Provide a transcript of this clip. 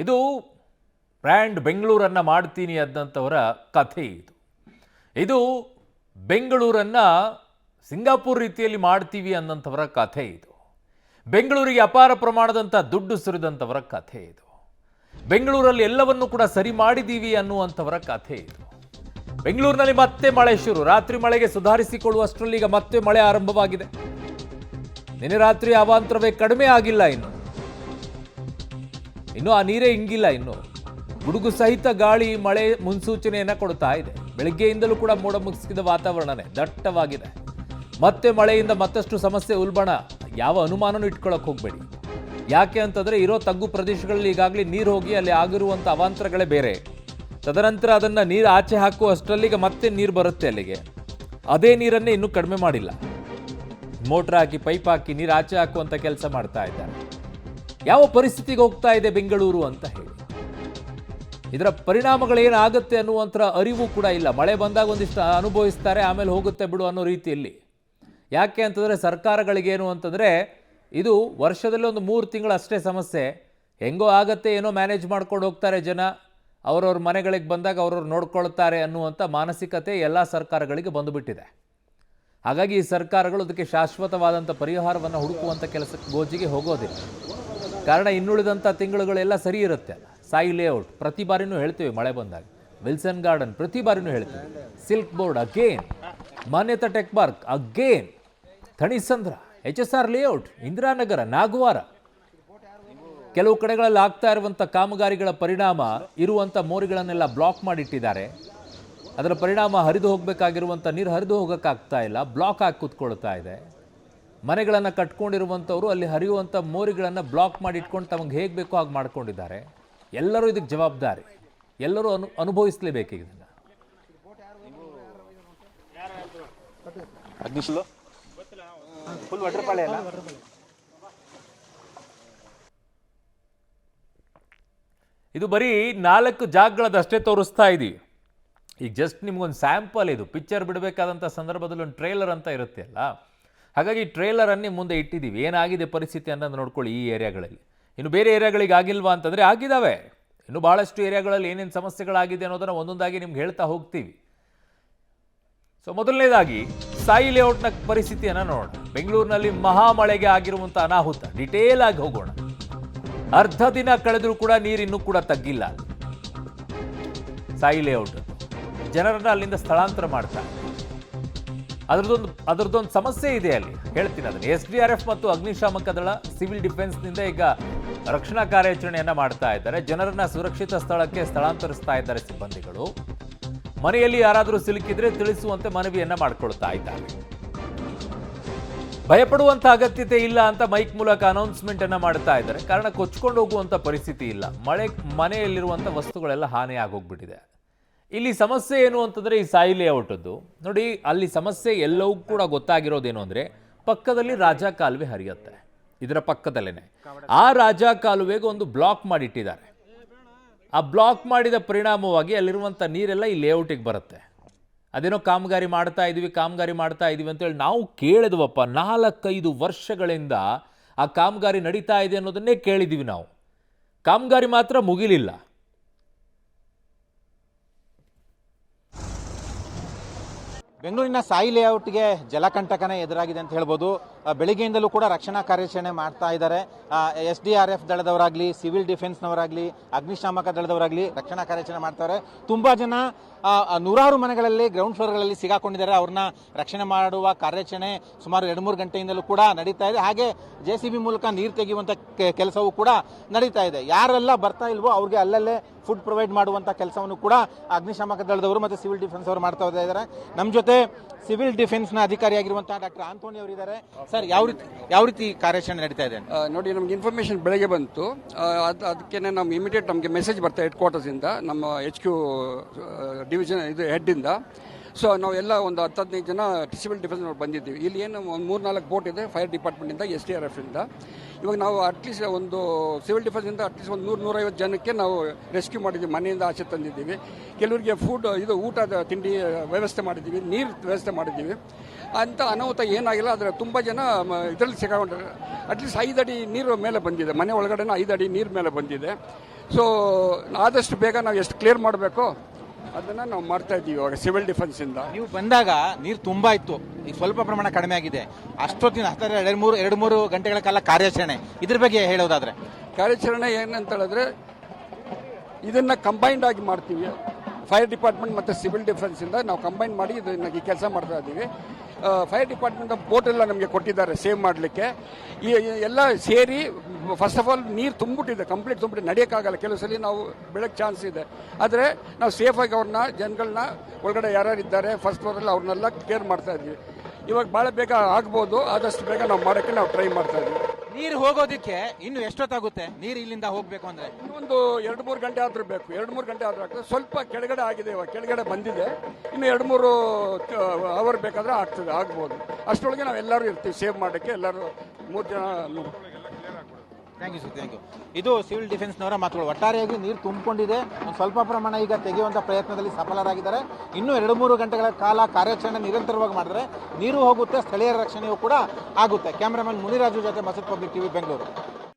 ಇದು ಬ್ರ್ಯಾಂಡ್ ಬೆಂಗಳೂರನ್ನು ಮಾಡ್ತೀನಿ ಅದಂಥವರ ಕಥೆ ಇದು ಬೆಂಗಳೂರನ್ನು ಸಿಂಗಾಪುರ್ ರೀತಿಯಲ್ಲಿ ಮಾಡ್ತೀವಿ ಅನ್ನೋಂಥವರ ಕಥೆ ಇದು. ಬೆಂಗಳೂರಿಗೆ ಅಪಾರ ಪ್ರಮಾಣದಂಥ ದುಡ್ಡು ಸುರಿದಂಥವರ ಕಥೆ ಇದು. ಬೆಂಗಳೂರಲ್ಲಿ ಎಲ್ಲವನ್ನೂ ಕೂಡ ಸರಿ ಮಾಡಿದ್ದೀವಿ ಅನ್ನುವಂಥವರ ಕಥೆ ಇದು. ಬೆಂಗಳೂರಿನಲ್ಲಿ ಮತ್ತೆ ಮಳೆ ಶುರು. ರಾತ್ರಿ ಮಳೆಗೆ ಸುಧಾರಿಸಿಕೊಳ್ಳುವಷ್ಟರಲ್ಲಿ ಈಗ ಮತ್ತೆ ಮಳೆ ಆರಂಭವಾಗಿದೆ. ನಿನ್ನೆ ರಾತ್ರಿ ಅವಾಂತರವೇ ಕಡಿಮೆ ಆಗಿಲ್ಲ, ಇನ್ನು ಆ ನೀರೇ ಇಂಗಿಲ್ಲ. ಇನ್ನು ಗುಡುಗು ಸಹಿತ ಗಾಳಿ ಮಳೆ ಮುನ್ಸೂಚನೆಯನ್ನ ಕೊಡ್ತಾ ಇದೆ. ಬೆಳಗ್ಗೆಯಿಂದಲೂ ಕೂಡ ಮೋಡ ಮುಗಿಸಿದ ವಾತಾವರಣನೇ ದಟ್ಟವಾಗಿದೆ. ಮತ್ತೆ ಮಳೆಯಿಂದ ಮತ್ತಷ್ಟು ಸಮಸ್ಯೆ ಉಲ್ಬಣ. ಯಾವ ಅನುಮಾನನೂ ಇಟ್ಕೊಳ್ಳೋಕೆ ಹೋಗಬೇಡಿ. ಯಾಕೆ ಅಂತಂದ್ರೆ ಇರೋ ತಗ್ಗು ಪ್ರದೇಶಗಳಲ್ಲಿ ಈಗಾಗಲೇ ನೀರು ಹೋಗಿ ಅಲ್ಲಿ ಆಗಿರುವಂಥ ಅವಾಂತರಗಳೇ ಬೇರೆ. ತದನಂತರ ಅದನ್ನು ನೀರು ಆಚೆ ಹಾಕುವ ಅಷ್ಟರಲ್ಲಿಗೆ ಮತ್ತೆ ನೀರು ಬರುತ್ತೆ ಅಲ್ಲಿಗೆ. ಅದೇ ನೀರನ್ನೇ ಇನ್ನೂ ಕಡಿಮೆ ಮಾಡಿಲ್ಲ. ಮೋಟ್ರ್ ಹಾಕಿ ಪೈಪ್ ಹಾಕಿ ನೀರು ಆಚೆ ಹಾಕುವಂಥ ಕೆಲಸ ಮಾಡ್ತಾ ಇದ್ದಾರೆ. ಯಾವ ಪರಿಸ್ಥಿತಿಗೆ ಹೋಗ್ತಾ ಇದೆ ಬೆಂಗಳೂರು ಅಂತ ಹೇಳಿ, ಇದರ ಪರಿಣಾಮಗಳೇನಾಗುತ್ತೆ ಅನ್ನುವಂಥ ಅರಿವು ಕೂಡ ಇಲ್ಲ. ಮಳೆ ಬಂದಾಗ ಒಂದಿಷ್ಟು ಅನುಭವಿಸ್ತಾರೆ, ಆಮೇಲೆ ಹೋಗುತ್ತೆ ಬಿಡು ಅನ್ನೋ ರೀತಿಯಲ್ಲಿ. ಯಾಕೆ ಅಂತಂದರೆ ಸರ್ಕಾರಗಳಿಗೇನು ಅಂತಂದರೆ ಇದು ವರ್ಷದಲ್ಲಿ ಒಂದು 3 ತಿಂಗಳು ಅಷ್ಟೇ ಸಮಸ್ಯೆ. ಹೆಂಗೋ ಆಗತ್ತೆ, ಏನೋ ಮ್ಯಾನೇಜ್ ಮಾಡ್ಕೊಂಡು ಹೋಗ್ತಾರೆ ಜನ, ಅವರವ್ರ ಮನೆಗಳಿಗೆ ಬಂದಾಗ ಅವ್ರವ್ರು ನೋಡ್ಕೊಳ್ತಾರೆ ಅನ್ನುವಂಥ ಮಾನಸಿಕತೆ ಎಲ್ಲ ಸರ್ಕಾರಗಳಿಗೆ ಬಂದುಬಿಟ್ಟಿದೆ. ಹಾಗಾಗಿ ಈ ಸರ್ಕಾರಗಳು ಅದಕ್ಕೆ ಶಾಶ್ವತವಾದಂಥ ಪರಿಹಾರವನ್ನು ಹುಡುಕುವಂಥ ಕೆಲಸಕ್ಕೆ ಗೋಜಿಗೆ ಹೋಗೋದಿಲ್ಲ. ಕಾರಣ ಇನ್ನುಳಿದಂಥ ತಿಂಗಳುಗಳೆಲ್ಲ ಸರಿ ಇರುತ್ತೆ. ಸಾಯಿ ಲೇಔಟ್ ಪ್ರತಿ ಬಾರಿನೂ ಹೇಳ್ತೀವಿ, ಮಳೆ ಬಂದಾಗ ವಿಲ್ಸನ್ ಗಾರ್ಡನ್ ಪ್ರತಿ ಬಾರಿನೂ ಹೇಳ್ತೀವಿ, silk board again, Manyata tech park again, Thanisandra, HSR layout, Indiranagar, Nagavara, ಕೆಲವು ಕಡೆಗಳಲ್ಲಿ ಆಗ್ತಾ ಇರುವಂಥ ಕಾಮಗಾರಿಗಳ ಪರಿಣಾಮ ಇರುವಂಥ ಮೋರಿಗಳನ್ನೆಲ್ಲ ಬ್ಲಾಕ್ ಮಾಡಿಟ್ಟಿದ್ದಾರೆ. ಅದರ ಪರಿಣಾಮ ಹರಿದು ಹೋಗಬೇಕಾಗಿರುವಂಥ ನೀರು ಹರಿದು ಹೋಗೋಕ್ಕಾಗ್ತಾ ಇಲ್ಲ, ಬ್ಲಾಕ್ ಆಗಿ ಕೂತ್ಕೊಳ್ತಾ ಇದೆ. ಮನೆಗಳನ್ನು ಕಟ್ಕೊಂಡಿರುವಂಥವ್ರು ಅಲ್ಲಿ ಹರಿಯುವಂಥ ಮೋರಿಗಳನ್ನು ಬ್ಲಾಕ್ ಮಾಡಿ ಇಟ್ಕೊಂಡು ತಮಗೆ ಹೇಗೆ ಬೇಕೋ ಹಾಗೆ ಮಾಡ್ಕೊಂಡಿದ್ದಾರೆ. ಎಲ್ಲರೂ ಇದಕ್ಕೆ ಜವಾಬ್ದಾರಿ, ಎಲ್ಲರೂ ಅನುಭವಿಸಲೇಬೇಕು ಇದನ್ನು. ಇದು ಬರೀ 4 ಜಾಗಗಳದಷ್ಟೇ ತೋರಿಸ್ತಾ ಇದ್ದೀವಿ. ಈಗ ಜಸ್ಟ್ ನಿಮ್ಗೊಂದು ಸ್ಯಾಂಪಲ್. ಇದು ಪಿಕ್ಚರ್ ಬಿಡಬೇಕಾದಂಥ ಸಂದರ್ಭದಲ್ಲಿ ಒಂದು ಟ್ರೇಲರ್ ಅಂತ ಇರುತ್ತೆ ಅಲ್ಲ, ಹಾಗಾಗಿ ಟ್ರೇಲರನ್ನೇ ಮುಂದೆ ಇಟ್ಟಿದ್ದೀವಿ. ಏನಾಗಿದೆ ಪರಿಸ್ಥಿತಿ ಅನ್ನೋದು ನೋಡ್ಕೊಳ್ಳಿ ಈ ಏರಿಯಾಗಳಲ್ಲಿ. ಇನ್ನು ಬೇರೆ ಏರಿಯಾಗಳಿಗೆ ಆಗಿಲ್ವಾ ಅಂತಂದರೆ ಆಗಿದ್ದಾವೆ. ಇನ್ನು ಭಾಳಷ್ಟು ಏರಿಯಾಗಳಲ್ಲಿ ಏನೇನು ಸಮಸ್ಯೆಗಳಾಗಿದೆ ಅನ್ನೋದನ್ನು ಒಂದೊಂದಾಗಿ ನಿಮ್ಗೆ ಹೇಳ್ತಾ ಹೋಗ್ತೀವಿ. ಸೊ ಮೊದಲನೇದಾಗಿ ಸಾಯಿ ಲೇಔಟ್ನ ಪರಿಸ್ಥಿತಿಯನ್ನು ನೋಡೋಣ. ಬೆಂಗಳೂರಿನಲ್ಲಿ ಮಹಾಮಳೆಗೆ ಆಗಿರುವಂಥ ಅನಾಹುತ ಡಿಟೇಲ್ ಆಗಿ ಹೋಗೋಣ. ಅರ್ಧ ದಿನ ಕಳೆದರೂ ಕೂಡ ನೀರಿನ್ನೂ ಕೂಡ ತಗ್ಗಿಲ್ಲ. ಸಾಯಿ ಲೇಔಟ್ ಜನರನ್ನ ಅಲ್ಲಿಂದ ಸ್ಥಳಾಂತರ ಮಾಡ್ತಾರೆ. ಅದರದ್ದೊಂದು ಸಮಸ್ಯೆ ಇದೆ ಅಲ್ಲಿ, ಹೇಳ್ತೀನಿ ಅದನ್ನು. SDRF ಮತ್ತು ಅಗ್ನಿಶಾಮಕ ದಳ, ಸಿವಿಲ್ ಡಿಫೆನ್ಸ್ನಿಂದ ಈಗ ರಕ್ಷಣಾ ಕಾರ್ಯಾಚರಣೆಯನ್ನು ಮಾಡ್ತಾ ಇದ್ದಾರೆ. ಜನರನ್ನ ಸುರಕ್ಷಿತ ಸ್ಥಳಕ್ಕೆ ಸ್ಥಳಾಂತರಿಸ್ತಾ ಇದ್ದಾರೆ ಸಿಬ್ಬಂದಿಗಳು. ಮನೆಯಲ್ಲಿ ಯಾರಾದರೂ ಸಿಲುಕಿದ್ರೆ ತಿಳಿಸುವಂತೆ ಮನವಿಯನ್ನ ಮಾಡ್ಕೊಳ್ತಾ ಇದ್ದಾರೆ. ಭಯಪಡುವಂಥ ಅಗತ್ಯತೆ ಇಲ್ಲ ಅಂತ ಮೈಕ್ ಮೂಲಕ ಅನೌನ್ಸ್ಮೆಂಟ್ ಅನ್ನ ಮಾಡ್ತಾ ಇದ್ದಾರೆ. ಕಾರಣ ಕೊಚ್ಕೊಂಡು ಹೋಗುವಂಥ ಪರಿಸ್ಥಿತಿ ಇಲ್ಲ. ಮನೆಯಲ್ಲಿರುವಂಥ ವಸ್ತುಗಳೆಲ್ಲ ಹಾನಿ ಆಗೋಗ್ಬಿಟ್ಟಿದೆ. ಇಲ್ಲಿ ಸಮಸ್ಯೆ ಏನು ಅಂತಂದರೆ ಈ ಸಾಯಿ ಲೇಔಟದ್ದು ನೋಡಿ, ಅಲ್ಲಿ ಸಮಸ್ಯೆ ಎಲ್ಲವೂ ಕೂಡ ಗೊತ್ತಾಗಿರೋದೇನು ಅಂದರೆ ಪಕ್ಕದಲ್ಲಿ ರಾಜ ಕಾಲುವೆ ಹರಿಯುತ್ತೆ. ಇದರ ಪಕ್ಕದಲ್ಲೇ ಆ ರಾಜ ಕಾಲುವೆಗೆ ಒಂದು ಬ್ಲಾಕ್ ಮಾಡಿಟ್ಟಿದ್ದಾರೆ. ಆ ಬ್ಲಾಕ್ ಮಾಡಿದ ಪರಿಣಾಮವಾಗಿ ಅಲ್ಲಿರುವಂಥ ನೀರೆಲ್ಲ ಈ ಲೇಔಟಿಗೆ ಬರುತ್ತೆ. ಅದೇನೋ ಕಾಮಗಾರಿ ಮಾಡ್ತಾ ಇದ್ದೀವಿ ಅಂತೇಳಿ ನಾವು ಕೇಳಿದ್ವಪ್ಪ. 4-5 ವರ್ಷಗಳಿಂದ ಆ ಕಾಮಗಾರಿ ನಡೀತಾ ಇದೆ ಅನ್ನೋದನ್ನೇ ಕೇಳಿದ್ದೀವಿ ನಾವು. ಕಾಮಗಾರಿ ಮಾತ್ರ ಮುಗಿಲಿಲ್ಲ. ಬೆಂಗಳೂರಿನ ಸಾಯಿ ಲೇಔಟ್ಗೆ ಜಲಕಂಟಕನೇ ಎದುರಾಗಿದೆ ಅಂತ ಹೇಳ್ಬೋದು. ಬೆಳಿಗ್ಗೆಯಿಂದಲೂ ಕೂಡ ರಕ್ಷಣಾ ಕಾರ್ಯಾಚರಣೆ ಮಾಡ್ತಾ ಇದ್ದಾರೆ. SDRF ದಳದವರಾಗಲಿ, ಸಿವಿಲ್ ಡಿಫೆನ್ಸ್ನವರಾಗಲಿ, ಅಗ್ನಿಶಾಮಕ ದಳದವರಾಗಲಿ ರಕ್ಷಣಾ ಕಾರ್ಯಾಚರಣೆ ಮಾಡ್ತಾರೆ. ತುಂಬ ಜನ ನೂರಾರು ಮನೆಗಳಲ್ಲಿ ಗ್ರೌಂಡ್ ಫ್ಲೋರ್ಗಳಲ್ಲಿ ಸಿಗಾಕೊಂಡಿದ್ದಾರೆ. ಅವ್ರನ್ನ ರಕ್ಷಣೆ ಮಾಡುವ ಕಾರ್ಯಾಚರಣೆ ಸುಮಾರು 2-3 ಗಂಟೆಯಿಂದಲೂ ಕೂಡ ನಡೀತಾ ಇದೆ. ಹಾಗೆ JCB ಮೂಲಕ ನೀರು ತೆಗೆಯುವಂಥ ಕೆಲಸವೂ ಕೂಡ ನಡೀತಾ ಇದೆ. ಯಾರೆಲ್ಲ ಬರ್ತಾ ಇಲ್ವೋ ಅವ್ರಿಗೆ ಅಲ್ಲಲ್ಲೇ ಫುಡ್ ಪ್ರೊವೈಡ್ ಮಾಡುವಂಥ ಕೆಲಸವನ್ನು ಕೂಡ ಅಗ್ನಿಶಾಮಕ ದಳದವರು ಮತ್ತು ಸಿವಿಲ್ ಡಿಫೆನ್ಸ್ ಅವರು ಮಾಡ್ತಾ ಇದ್ದಾರೆ. ನಮ್ಮ ಜೊತೆ ಸಿವಿಲ್ ಡಿಫೆನ್ಸ್ನ ಅಧಿಕಾರಿಯಾಗಿರುವಂತಹ ಡಾಕ್ಟರ್ ಆಂಟೋನಿ ಅವರಿದ್ದಾರೆ. ಸರ್, ಯಾವ ರೀತಿ ಕಾರ್ಯಾಚರಣೆ ನಡೀತಾ ಇದೆ? ನೋಡಿ, ನಮ್ಗೆ ಇನ್ಫಾರ್ಮೇಷನ್ ಬೆಳಗ್ಗೆ ಬಂತು. ಅದಕ್ಕೆ ನಮ್ಮ ಇಮಿಡಿಯೇಟ್ ನಮಗೆ ಮೆಸೇಜ್ ಬರ್ತಾ ಹೆಡ್ ಕ್ವಾರ್ಟರ್ಸಿಂದ, ನಮ್ಮ HQ ಡಿವಿಷನ್ ಇದು ಹೆಡ್ಡಿಂದ. ಸೊ ನಾವೆಲ್ಲ ಒಂದು 10-15 ಜನ ಸಿವಿಲ್ ಡಿಫೆನ್ಸ್ ಬಂದಿದ್ದೀವಿ. ಇಲ್ಲಿ ಏನು ಒಂದು 3-4 ಬೋಟ್ ಇದೆ ಫೈರ್ ಡಿಪಾರ್ಟ್ಮೆಂಟಿಂದ, SDRF ಇಂದ. ಇವಾಗ ನಾವು ಅಟ್ಲೀಸ್ಟ್ ಒಂದು ಸಿವಿಲ್ ಡಿಫೆನ್ಸಿಂದ ಅಟ್ಲೀಸ್ಟ್ ಒಂದು 100-150 ಜನಕ್ಕೆ ನಾವು ರೆಸ್ಕ್ಯೂ ಮಾಡಿದ್ದೀವಿ, ಮನೆಯಿಂದ ಆಚೆ ತಂದಿದ್ದೀವಿ. ಕೆಲವರಿಗೆ ಫುಡ್ ಇದು ಊಟದ ತಿಂಡಿ ವ್ಯವಸ್ಥೆ ಮಾಡಿದ್ದೀವಿ, ನೀರು ವ್ಯವಸ್ಥೆ ಮಾಡಿದ್ದೀವಿ. ಅಂಥ ಅನಾಹುತ ಏನಾಗಿಲ್ಲ. ಆದರೆ ತುಂಬ ಜನ ಇದರಲ್ಲಿ ಸಿಗಾಕೊಂಡ್ರೆ ಅಟ್ಲೀಸ್ಟ್ 5 ಅಡಿ ನೀರು ಮೇಲೆ ಬಂದಿದೆ, ಮನೆ ಒಳಗಡೆನ 5 ಅಡಿ ನೀರು ಮೇಲೆ ಬಂದಿದೆ. ಸೊ ಆದಷ್ಟು ಬೇಗ ನಾವು ಎಷ್ಟು ಕ್ಲಿಯರ್ ಮಾಡಬೇಕೋ ಅದನ್ನು ನಾವು ಮಾಡ್ತಾ ಇದ್ದೀವಿ ಇವಾಗ ಸಿವಿಲ್ ಡಿಫೆನ್ಸಿಂದ. ನೀವು ಬಂದಾಗ ನೀರು ತುಂಬಾ ಇತ್ತು, ಈಗ ಸ್ವಲ್ಪ ಪ್ರಮಾಣ ಕಡಿಮೆ ಆಗಿದೆ. ಅಷ್ಟೊತ್ತಿನ 2-3 ಗಂಟೆಗಳ ಕಾಲ ಕಾರ್ಯಾಚರಣೆ, ಇದ್ರ ಬಗ್ಗೆ ಹೇಳೋದಾದ್ರೆ ಕಾರ್ಯಾಚರಣೆ ಏನಂತ ಹೇಳಿದ್ರೆ ಇದನ್ನು ಕಂಬೈನ್ಡ್ ಆಗಿ ಮಾಡ್ತೀವಿ. ಫೈರ್ ಡಿಪಾರ್ಟ್ಮೆಂಟ್ ಮತ್ತು ಸಿವಿಲ್ ಡಿಫೆನ್ಸಿಂದ ನಾವು ಕಂಬೈನ್ ಮಾಡಿ ಇದನ್ನು ಈ ಕೆಲಸ ಮಾಡ್ತಾ ಇದ್ದೀವಿ. ಫೈರ್ ಡಿಪಾರ್ಟ್ಮೆಂಟ್ ಬೋಟ್ ಎಲ್ಲ ನಮಗೆ ಕೊಟ್ಟಿದ್ದಾರೆ ಸೇವ್ ಮಾಡಲಿಕ್ಕೆ. ಈ ಎಲ್ಲ ಸೇರಿ ಫಸ್ಟ್ ಆಫ್ ಆಲ್ ನೀರು ತುಂಬಿಟ್ಟಿದೆ, ಕಂಪ್ಲೀಟ್ ತುಂಬಿಟ್ಟು ನಡೆಯೋಕ್ಕಾಗಲ್ಲ. ಕೆಲವು ಸಲ ನಾವು ಬೆಳಗ್ಗೆ ಚಾನ್ಸ್ ಇದೆ, ಆದರೆ ನಾವು ಸೇಫಾಗಿ ಅವ್ರನ್ನ ಜನಗಳನ್ನ ಒಳಗಡೆ ಯಾರ್ಯಾರು ಇದ್ದಾರೆ ಫಸ್ಟ್ ಫ್ಲೋರಲ್ಲಿ ಅವ್ರನ್ನೆಲ್ಲ ಕೇರ್ ಮಾಡ್ತಾ ಇದ್ವಿ. ಇವಾಗ ಭಾಳ ಬೇಗ ಆಗ್ಬೋದು, ಆದಷ್ಟು ಬೇಗ ನಾವು ಮಾಡೋಕ್ಕೆ ನಾವು ಟ್ರೈ ಮಾಡ್ತಾ ಇದ್ವಿ. ನೀರು ಹೋಗೋದಕ್ಕೆ ಇನ್ನು ಎಷ್ಟೊತ್ತಾಗುತ್ತೆ? ನೀರು ಇಲ್ಲಿಂದ ಹೋಗಬೇಕು ಅಂದರೆ ಒಂದು 2-3 ಗಂಟೆ ಆದರೂ ಬೇಕು. 2-3 ಗಂಟೆ ಆದರೂ ಆಗ್ತದೆ. ಸ್ವಲ್ಪ ಕೆಳಗಡೆ ಆಗಿದೆ, ಇವಾಗ ಕೆಳಗಡೆ ಬಂದಿದೆ. ಇನ್ನು 2-3 ಅವರ್ ಬೇಕಾದರೆ ಆಗ್ಬೋದು. ಅಷ್ಟರೊಳಗೆ ನಾವು ಎಲ್ಲರೂ ಇರ್ತೀವಿ ಸೇವ್ ಮಾಡೋಕ್ಕೆ. ಎಲ್ಲರೂ 3 ಜನ. Thank you sir, thank you. ಇದು ಸಿವಿಲ್ ಡಿಫೆನ್ಸ್ನವರ ಮಾತುಗಳು. ಒಟ್ಟಾರೆಯಾಗಿ ನೀರು ತುಂಬಿಕೊಂಡಿದೆ, ಒಂದು ಸ್ವಲ್ಪ ಪ್ರಮಾಣ ಈಗ ತೆಗೆಯುವಂಥ ಪ್ರಯತ್ನದಲ್ಲಿ ಸಫಲರಾಗಿದ್ದಾರೆ. ಇನ್ನೂ 2-3 ಗಂಟೆಗಳ ಕಾಲ ಕಾರ್ಯಾಚರಣೆ ನಿರಂತರವಾಗಿ ಮಾಡಿದ್ರೆ ನೀರು ಹೋಗುತ್ತೆ, ಸ್ಥಳೀಯರ ರಕ್ಷಣೆಯೂ ಕೂಡ ಆಗುತ್ತೆ. ಕ್ಯಾಮ್ರಾಮನ್ ಮುನಿರಾಜು ಜೊತೆ ಮಸೂದ್ ಪಬ್ಲಿಕ್ ಟಿವಿ, ಬೆಂಗಳೂರು.